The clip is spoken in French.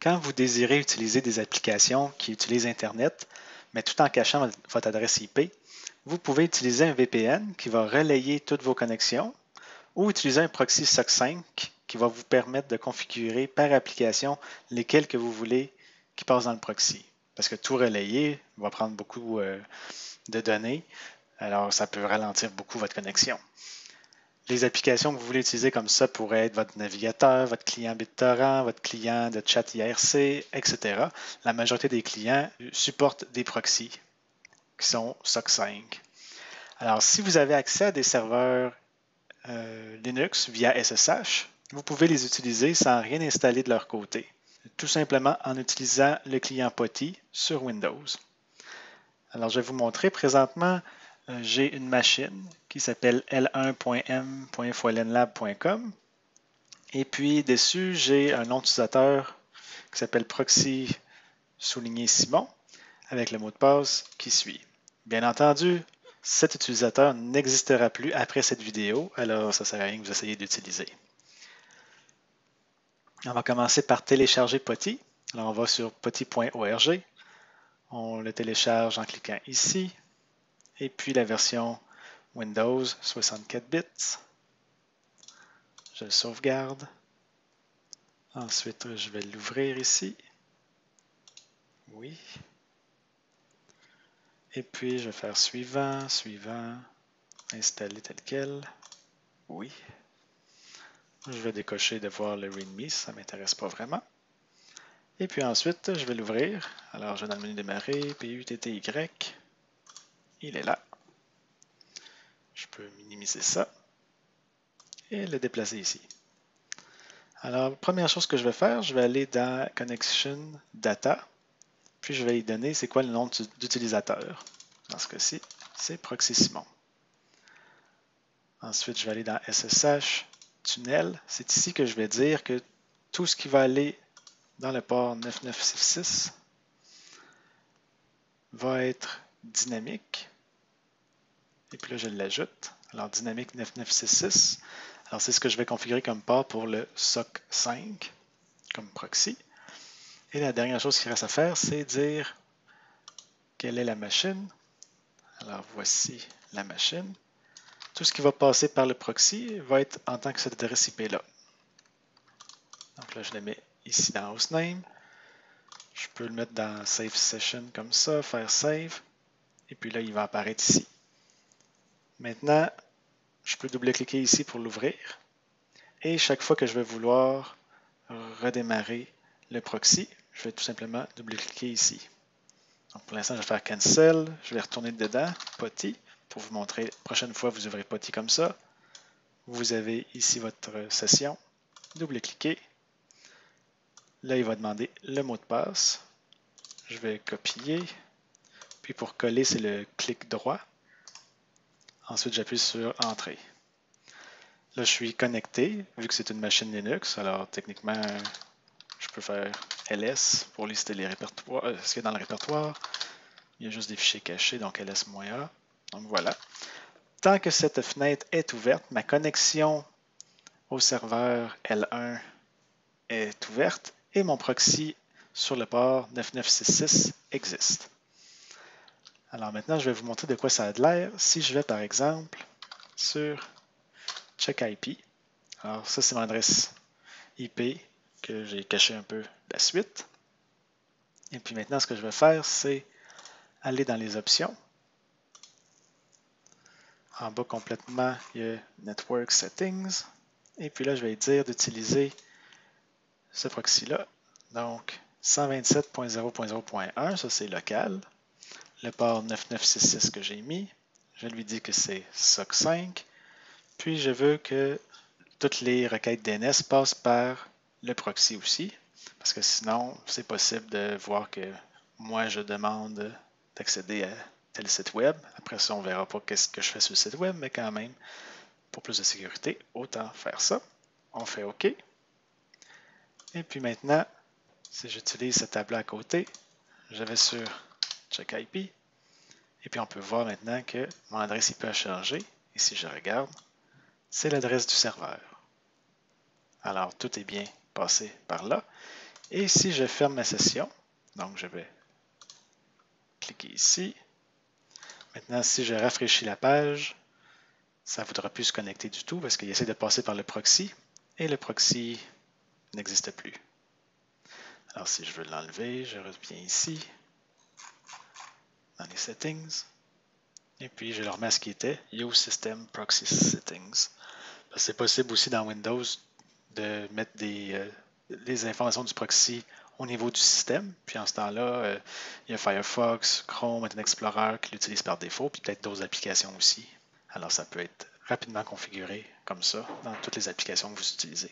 Quand vous désirez utiliser des applications qui utilisent Internet, mais tout en cachant votre adresse IP, vous pouvez utiliser un VPN qui va relayer toutes vos connexions ou utiliser un proxy SOC 5 qui va vous permettre de configurer par application lesquels que vous voulez qui passent dans le proxy. Parce que tout relayer va prendre beaucoup de données, alors ça peut ralentir beaucoup votre connexion. Les applications que vous voulez utiliser comme ça pourraient être votre navigateur, votre client BitTorrent, votre client de chat IRC, etc. La majorité des clients supportent des proxys qui sont SOC 5. Alors, si vous avez accès à des serveurs Linux via SSH, vous pouvez les utiliser sans rien installer de leur côté, tout simplement en utilisant le client PuTTY sur Windows. Alors, je vais vous montrer présentement, j'ai une machine qui s'appelle l1.m.foilenlab.com et puis dessus, j'ai un nom d'utilisateur qui s'appelle proxy-simon avec le mot de passe qui suit. Bien entendu, cet utilisateur n'existera plus après cette vidéo, alors ça ne sert à rien que vous essayiez d'utiliser. On va commencer par télécharger PuTTY. Alors on va sur putty.org. On le télécharge en cliquant ici. Et puis la version Windows 64 bits. Je le sauvegarde. Ensuite, je vais l'ouvrir ici. Oui. Et puis, je vais faire suivant, suivant, installer tel quel. Oui. Je vais décocher de voir le README, ça ne m'intéresse pas vraiment. Et puis ensuite, je vais l'ouvrir. Alors, je vais dans le menu démarrer, PUTTY. Il est là. Je peux minimiser ça et le déplacer ici. Alors, première chose que je vais faire, je vais aller dans Connection Data, puis je vais y donner c'est quoi le nom d'utilisateur. Dans ce cas-ci, c'est Proxy-Simon. Ensuite, je vais aller dans SSH Tunnel. C'est ici que je vais dire que tout ce qui va aller dans le port 9966 va être dynamique. Et puis là, je l'ajoute. Alors, dynamique 9966. Alors, c'est ce que je vais configurer comme port pour le SOC 5 comme proxy. Et la dernière chose qu'il reste à faire, c'est dire quelle est la machine. Alors, voici la machine. Tout ce qui va passer par le proxy va être en tant que cette adresse IP-là. Donc là, je le mets ici dans Hostname. Je peux le mettre dans Save Session comme ça, faire Save. Et puis là, il va apparaître ici. Maintenant, je peux double-cliquer ici pour l'ouvrir. Et chaque fois que je vais vouloir redémarrer le proxy, je vais tout simplement double-cliquer ici. Donc pour l'instant, je vais faire Cancel. Je vais retourner dedans, PuTTY, pour vous montrer. La prochaine fois, vous ouvrez PuTTY comme ça. Vous avez ici votre session. Double-cliquez. Là, il va demander le mot de passe. Je vais copier. Puis pour coller, c'est le clic droit. Ensuite, j'appuie sur Entrée. Là, je suis connecté, vu que c'est une machine Linux. Alors, techniquement, je peux faire ls pour lister les répertoires, ce qu'il y a dans le répertoire. Il y a juste des fichiers cachés, donc ls-a. Donc voilà. Tant que cette fenêtre est ouverte, ma connexion au serveur L1 est ouverte et mon proxy sur le port 9966 existe. Alors maintenant, je vais vous montrer de quoi ça a de l'air. Si je vais par exemple sur CheckIP, alors ça c'est mon adresse IP que j'ai caché un peu la suite. Et puis maintenant, ce que je vais faire, c'est aller dans les options. En bas complètement, il y a Network Settings. Et puis là, je vais dire d'utiliser ce proxy-là. Donc, 127.0.0.1, ça c'est local. Le port 9966 que j'ai mis, je lui dis que c'est SOC 5. Puis je veux que toutes les requêtes DNS passent par le proxy aussi. Parce que sinon, c'est possible de voir que moi, je demande d'accéder à tel site web. Après ça, on ne verra pas qu'est-ce que je fais sur le site web, mais quand même, pour plus de sécurité, autant faire ça. On fait OK. Et puis maintenant, si j'utilise cette table à côté, je vais sur CheckIP. Et puis on peut voir maintenant que mon adresse IP a changé. Et si je regarde, c'est l'adresse du serveur. Alors tout est bien passé par là. Et si je ferme ma session, donc je vais cliquer ici. Maintenant, si je rafraîchis la page, ça ne voudra plus se connecter du tout parce qu'il essaie de passer par le proxy et le proxy n'existe plus. Alors si je veux l'enlever, je reviens ici, dans les settings, et puis je le remets à ce qui était, Use System Proxy Settings. C'est possible aussi dans Windows de mettre les informations du proxy au niveau du système. Puis en ce temps-là, il y a Firefox, Chrome, Internet Explorer qui l'utilisent par défaut, puis peut-être d'autres applications aussi. Alors ça peut être rapidement configuré comme ça dans toutes les applications que vous utilisez.